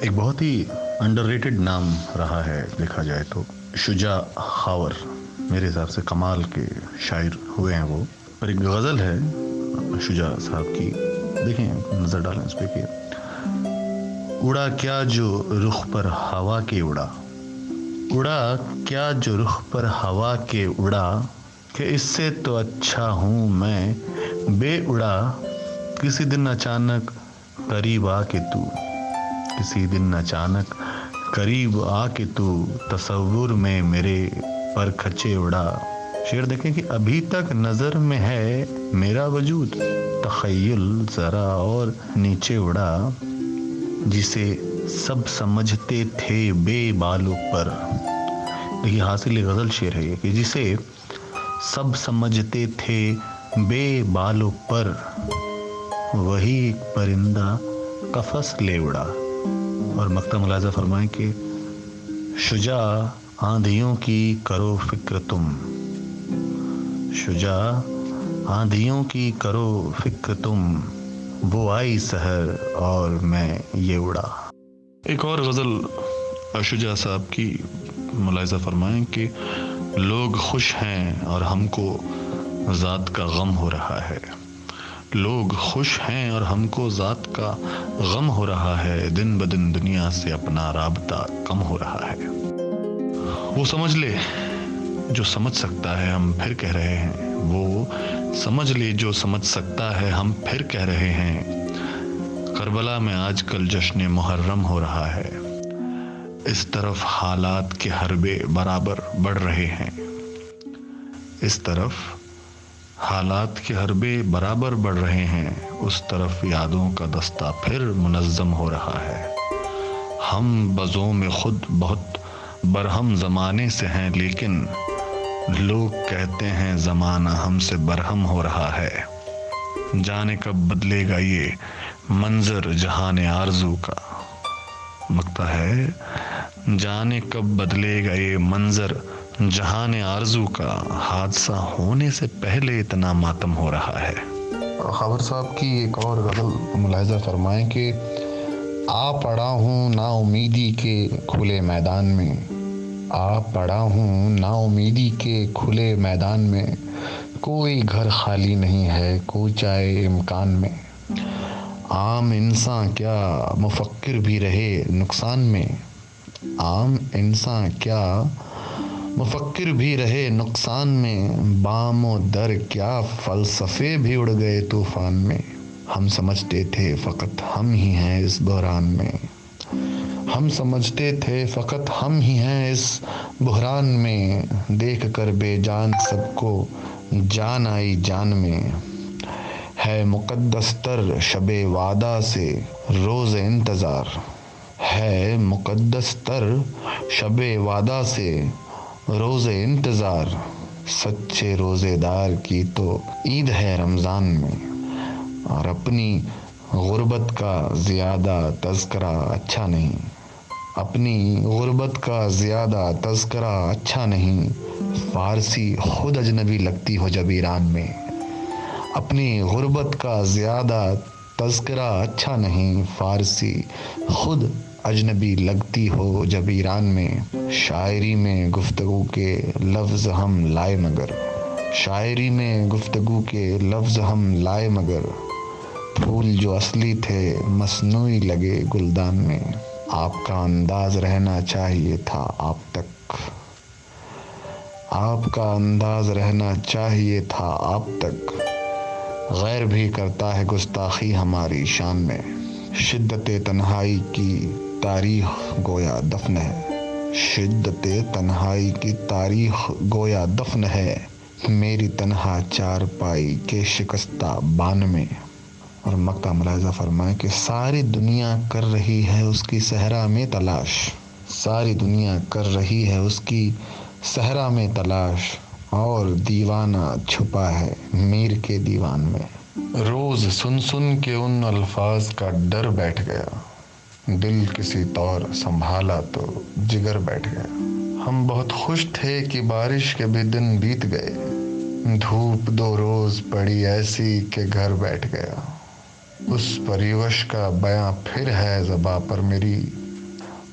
ایک بہت ہی under rated نام رہا ہے دیکھا جائے تو، شجاع خاور میرے حساب سے کمال کے شاعر ہوئے ہیں وہ. اور ایک غزل ہے شجاع صاحب کی، دیکھیں نظر ڈالیں اس پہ کہ اڑا کیا جو رخ پر ہوا کے اڑا، اڑا کیا جو رخ پر ہوا کے اڑا، کہ اس سے تو اچھا ہوں میں بے اڑا. کسی دن اچانک قریب آ کے تو، کسی دن اچانک قریب آ کے تو، تصور میں میرے پر کھچے اڑا. شعر دیکھیں کہ ابھی تک نظر میں ہے میرا وجود، تخیل ذرا اور نیچے اڑا. جسے سب سمجھتے تھے بے بالوں پر، یہ حاصل غزل شعر ہے کہ جسے سب سمجھتے تھے بے بالوں پر، وہی ایک پرندہ قفس لے اڑا. اور مقطع ملاحظہ فرمائیں کہ شجاع آندھیوں کی کرو فکر تم، شجاع آندھیوں کی کرو فکر تم، وہ آئی سحر اور میں یہ اڑا. ایک اور غزل شجاع صاحب کی ملاحظہ فرمائیں کہ لوگ خوش ہیں اور ہم کو ذات کا غم ہو رہا ہے، لوگ خوش ہیں اور ہم کو ذات کا غم ہو رہا ہے، دن بدن دنیا سے اپنا رابطہ کم ہو رہا ہے. وہ سمجھ لے جو سمجھ سکتا ہے ہم پھر کہہ رہے ہیں، وہ سمجھ لے جو سمجھ سکتا ہے ہم پھر کہہ رہے ہیں. کربلا میں آج کل جشن محرم ہو رہا ہے، اس طرف حالات کے حربے برابر بڑھ رہے ہیں، اس طرف حالات کے حربے برابر بڑھ رہے ہیں، اس طرف یادوں کا دستہ پھر منظم ہو رہا ہے. ہم بزوں میں خود بہت برہم زمانے سے ہیں، لیکن لوگ کہتے ہیں زمانہ ہم سے برہم ہو رہا ہے. جانے کب بدلے گا یہ منظر جہان آرزو کا، مقطع ہے جانے کب بدلے گا یہ منظر جہان آرزو کا، حادثہ ہونے سے پہلے اتنا ماتم ہو رہا ہے. خاور صاحب کی ایک اور غزل ملاحظہ فرمائیں کہ آ پڑا ہوں نا امیدی کے کھلے میدان میں، آ پڑا ہوں نا امیدی کے کھلے میدان میں، کوئی گھر خالی نہیں ہے کوچائے امکان میں. عام انسان کیا مفکر بھی رہے نقصان میں، عام انسان کیا مفکر بھی رہے نقصان میں، بام و در کیا فلسفے بھی اڑ گئے طوفان میں. ہم سمجھتے تھے فقط ہم ہی ہیں اس بحران میں، ہم سمجھتے تھے فقط ہم ہی ہیں اس بحران میں، دیکھ کر بے جان سب کو جان آئی جان میں. ہے مقدس تر شب وعدہ سے روز انتظار، ہے مقدس تر شب وعدہ سے روز انتظار، سچے روزے دار کی تو عید ہے رمضان میں. اور اپنی غربت کا زیادہ تذکرہ اچھا نہیں، اپنی غربت کا زیادہ تذکرہ اچھا نہیں، فارسی خود اجنبی لگتی ہو جب ایران میں. اپنی غربت کا زیادہ تذکرہ اچھا نہیں، فارسی خود اجنبی لگتی ہو جب ایران میں. شاعری میں گفتگو کے لفظ ہم لائے مگر، شاعری میں گفتگو کے لفظ ہم لائے مگر، پھول جو اصلی تھے مصنوعی لگے گلدان میں. آپ کا انداز رہنا چاہیے تھا آپ تک، آپ کا انداز رہنا چاہیے تھا آپ تک، غیر بھی کرتا ہے گستاخی ہماری شان میں. شدت تنہائی کی تاریخ گویا دفن ہے، شدت تنہائی کی تاریخ گویا دفن ہے، میری تنہا چارپائی کے شکستہ بان میں. اور مقطع ملاحظہ فرمائیں کہ ساری دنیا کر رہی ہے اس کی صحرا میں تلاش، ساری دنیا کر رہی ہے اس کی صحرا میں تلاش، اور دیوانہ چھپا ہے میر کے دیوان میں. روز سن سن کے ان الفاظ کا ڈر بیٹھ گیا، دل کسی طور سنبھالا تو جگر بیٹھ گیا. ہم بہت خوش تھے کہ بارش کے بھی دن بیت گئے، دھوپ 2 روز پڑی ایسی کہ گھر بیٹھ گیا. اس پریوش کا بیاں پھر ہے زباں پر میری،